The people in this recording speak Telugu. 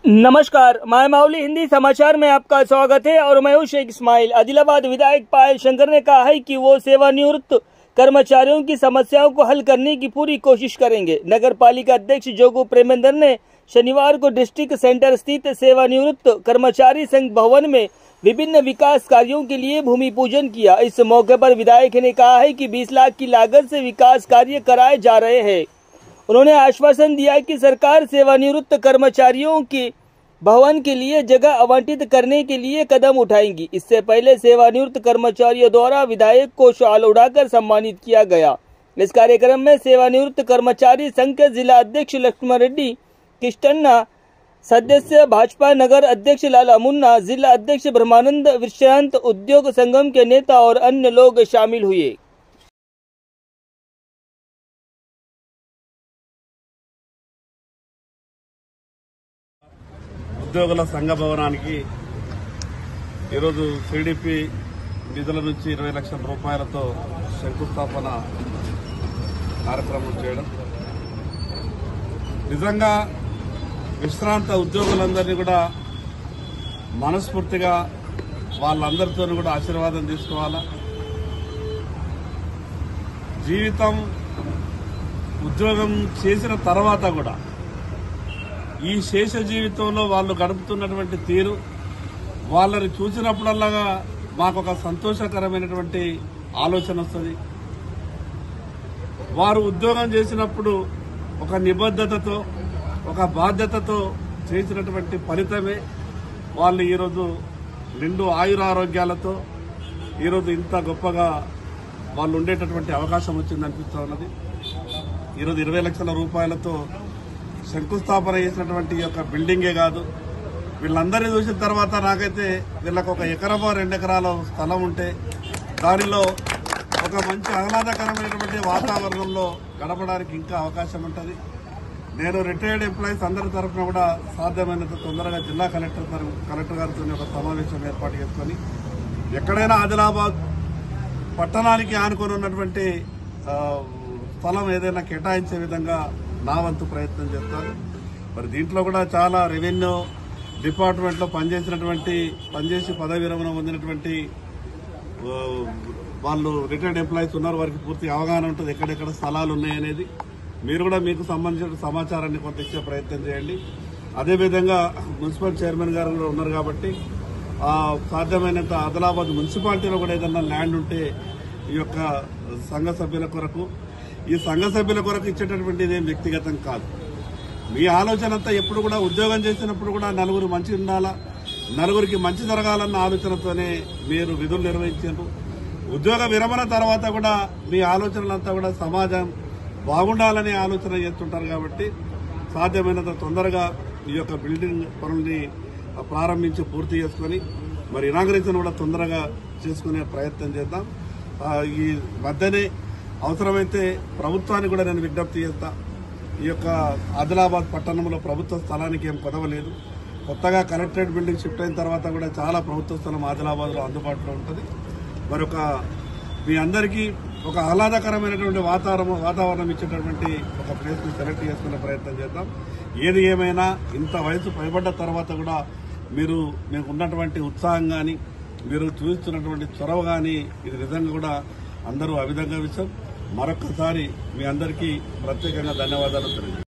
नमस्कार, मैं माउली हिंदी समाचार में आपका स्वागत है और मैं हूं शेख इस्माइल। आदिलाबाद विधायक पायल शंकर ने कहा है कि वो सेवानिवृत्त कर्मचारियों की समस्याओं को हल करने की पूरी कोशिश करेंगे। नगर पालिका अध्यक्ष जोगू प्रेमेंद्र ने शनिवार को डिस्ट्रिक्ट सेंटर स्थित सेवानिवृत्त कर्मचारी संघ भवन में विभिन्न विकास कार्यों के लिए भूमि पूजन किया। इस मौके पर विधायक ने कहा है कि 20 लाख की लागत से विकास कार्य कराए जा रहे हैं। उन्होंने आश्वासन दिया कि सरकार सेवानिवृत्त कर्मचारियों के भवन के लिए जगह आवंटित करने के लिए कदम उठाएंगी। इससे पहले सेवानिवृत्त कर्मचारियों द्वारा विधायक को शाल उड़ाकर सम्मानित किया गया। इस कार्यक्रम में सेवानिवृत्त कर्मचारी संघ के जिला अध्यक्ष लक्ष्मण रेड्डी किष्टन्ना, सदस्य भाजपा नगर अध्यक्ष लाला मुन्ना, जिला अध्यक्ष ब्रह्मानंद विश्रांत, उद्योग संगम के नेता और अन्य लोग शामिल हुए। ఉద్యోగుల సంఘ భవనానికి ఈరోజు సిడిపి నిధుల నుంచి 20 లక్షల రూపాయలతో శంకుస్థాపన కార్యక్రమం చేయడం నిజంగా విశ్రాంత ఉద్యోగులందరినీ కూడా మనస్ఫూర్తిగా వాళ్ళందరితో కూడా ఆశీర్వాదం తీసుకోవాలా. జీవితం ఉద్యోగం చేసిన తర్వాత కూడా ఈ శేష జీవితంలో వాళ్ళు గడుపుతున్నటువంటి తీరు వాళ్ళని చూసినప్పుడల్లా మాకు ఒక సంతోషకరమైనటువంటి ఆలోచన వస్తుంది. వారు ఉద్యోగం చేసినప్పుడు ఒక నిబద్ధతతో ఒక బాధ్యతతో చేసినటువంటి ఫలితమే వాళ్ళు ఈరోజు నిండు ఆయురారోగ్యాలతో ఈరోజు ఇంత గొప్పగా వాళ్ళు ఉండేటటువంటి అవకాశం వచ్చిందనిపిస్తూ ఉన్నది. ఈరోజు 20 లక్షల రూపాయలతో శంకుస్థాపన చేసినటువంటి యొక్క బిల్డింగే కాదు, వీళ్ళందరినీ చూసిన తర్వాత నాకైతే వీళ్ళకు 1 ఎకరమో 2 ఎకరాల స్థలం ఉంటే దానిలో ఒక మంచి ఆహ్లాదకరమైనటువంటి వాతావరణంలో గడపడానికి ఇంకా అవకాశం ఉంటుంది. నేను రిటైర్డ్ ఎంప్లాయీస్ అందరి తరఫున కూడా సాధ్యమైనంత తొందరగా జిల్లా కలెక్టర్ గారితో ఒక సమావేశం ఏర్పాటు చేసుకుని ఎక్కడైనా ఆదిలాబాద్ పట్టణానికి ఆనుకొని ఉన్నటువంటి స్థలం ఏదైనా కేటాయించే విధంగా నా వంతు ప్రయత్నం చేస్తాను. మరి దీంట్లో కూడా చాలా రెవెన్యూ డిపార్ట్మెంట్లో పనిచేసి పదవి విరమణ పొందినటువంటి వాళ్ళు రిటైర్డ్ ఎంప్లాయీస్ ఉన్నారు. వారికి పూర్తి అవగాహన ఉంటుంది ఎక్కడెక్కడ స్థలాలు ఉన్నాయనేది. మీరు కూడా మీకు సంబంధించిన సమాచారాన్ని కొంత ఇచ్చే ప్రయత్నం చేయండి. అదేవిధంగా మున్సిపల్ చైర్మన్ గారు కూడా ఉన్నారు కాబట్టి సాధ్యమైనంత ఆదిలాబాద్ మున్సిపాలిటీలో కూడా ఏదన్నా ల్యాండ్ ఉంటే ఈ యొక్క సంఘ సభ్యుల కొరకు ఇచ్చేటటువంటి ఇదేం వ్యక్తిగతం కాదు. మీ ఆలోచన అంతా ఎప్పుడు కూడా ఉద్యోగం చేసినప్పుడు కూడా నలుగురు మంచి ఉండాలా, నలుగురికి మంచి జరగాలన్న ఆలోచనతోనే మీరు విధులు నిర్వహించారు. ఉద్యోగ విరమణ తర్వాత కూడా మీ ఆలోచనలంతా కూడా సమాజం బాగుండాలనే ఆలోచన చేస్తుంటారు. కాబట్టి సాధ్యమైనంత తొందరగా ఈ యొక్క బిల్డింగ్ పనుల్ని ప్రారంభించి పూర్తి చేసుకుని మరి ఇనాగరేషన్ కూడా తొందరగా చేసుకునే ప్రయత్నం చేద్దాం. ఈ మధ్యనే అవసరమైతే ప్రభుత్వానికి కూడా నేను విజ్ఞప్తి చేస్తా. ఈ యొక్క ఆదిలాబాద్ పట్టణంలో ప్రభుత్వ స్థలానికి ఏం కొదవలేదు. కొత్తగా కలెక్టరేట్ బిల్డింగ్ షిఫ్ట్ అయిన తర్వాత కూడా చాలా ప్రభుత్వ స్థలం ఆదిలాబాద్లో అందుబాటులో ఉంటుంది. మరి మీ అందరికీ ఒక ఆహ్లాదకరమైనటువంటి వాతావరణం ఇచ్చేటటువంటి ఒక ప్లేస్ని సెలెక్ట్ చేసుకునే ప్రయత్నం చేద్దాం. ఏది ఏమైనా ఇంత వయసు పైబడ్డ తర్వాత కూడా మీకు ఉన్నటువంటి ఉత్సాహం కానీ మీరు చూస్తున్నటువంటి చొరవ కానీ ఇది నిజంగా కూడా అందరూ అభినందన విషయం. మరొకసారి మీ అందరికీ ప్రత్యేకంగా ధన్యవాదాలు తెలియజేస్తాను.